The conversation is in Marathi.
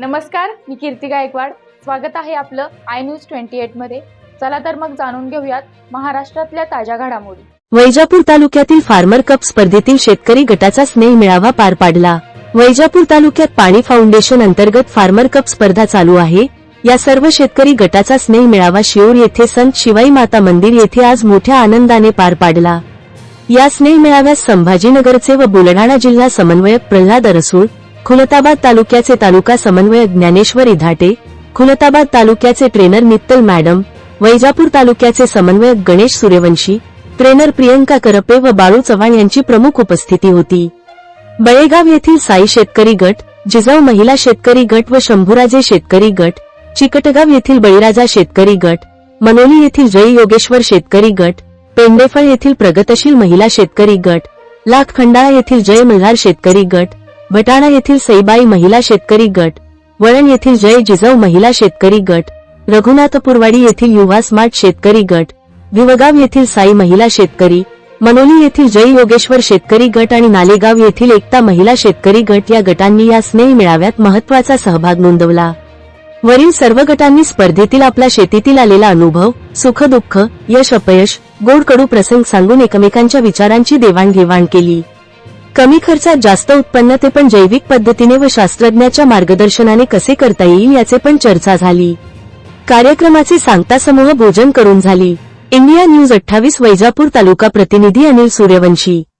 नमस्कार, मी कीर्ती गायकवाड. स्वागत आहे आपलं आय न्यूज 28 मध्ये. चला तर मग जाणून घेऊयात महाराष्ट्रातल्या ताज्या घडामोडी. वैजापूर तालुक्यातील फार्मर कप स्पर्धेतील शेतकरी गटाचा स्नेह मेळावा पार पाडला. वैजापूर तालुक्यात पाणी फाउंडेशन अंतर्गत फार्मर कप स्पर्धा चालू आहे. या सर्व शेतकरी गटाचा स्नेह मेळावा शिऊर येथे संत शिवाई माता मंदिर येथे आज मोठ्या आनंदाने पार पाडला. या स्नेह मेळाव्यास संभाजीनगरचे व बुलढाणा जिल्हा समन्वयक प्रल्हाद अरसूळ, खुलताबाद तालुक्याचे तालुका समन्वयक ज्ञानेश्वर इधाटे, खुलताबाद तालुक्याचे ट्रेनर मित्तल मॅडम, वैजापूर तालुक्याचे समन्वयक गणेश सूर्यवंशी, ट्रेनर प्रियंका करपे व बाळू चव्हाण यांची प्रमुख उपस्थिती होती. बळेगाव येथील साई शेतकरी गट, जिजाऊ महिला शेतकरी गट व शंभूराजे शेतकरी गट, चिकटगाव येथील बळीराजा शेतकरी गट, मनोली येथील जय योगेश्वर शेतकरी गट, पेंडेफळ येथील प्रगतशील महिला शेतकरी गट, लाखखंडाळा येथील जय मल्हार शेतकरी गट, भटाणा येथील सईबाई महिला शेतकरी गट, वळण येथील जय जिजाऊ महिला शेतकरी गट, रघुनाथपुरवाडी येथील युवा स्मार्ट शेतकरी गट, भिवगाव येथील साई महिला शेतकरी, मनोली येथील जय योगेश्वर शेतकरी गट आणि नालेगाव येथील एकता महिला शेतकरी गट या गटांनी या स्नेह मेळाव्यात महत्त्वाचा सहभाग नोंदवला. वरील सर्व गटांनी स्पर्धेतील आपला शेतीतील आलेला अनुभव, सुख-दुःख, यश अपयश, गोड कडू प्रसंग सांगून एकमेकांच्या विचारांची देवाणघेवाण केली. कमी खर्चात जास्त उत्पन्न ते पण जैविक पद्धतीने व शास्त्रज्ञाच्या मार्गदर्शनाने कसे करता येईल याचे पण चर्चा झाली. कार्यक्रमाचे सांगता समूह भोजन करून झाली. इंडिया न्यूज 28 वैजापूर तालुका प्रतिनिधी अनिल सूर्यवंशी.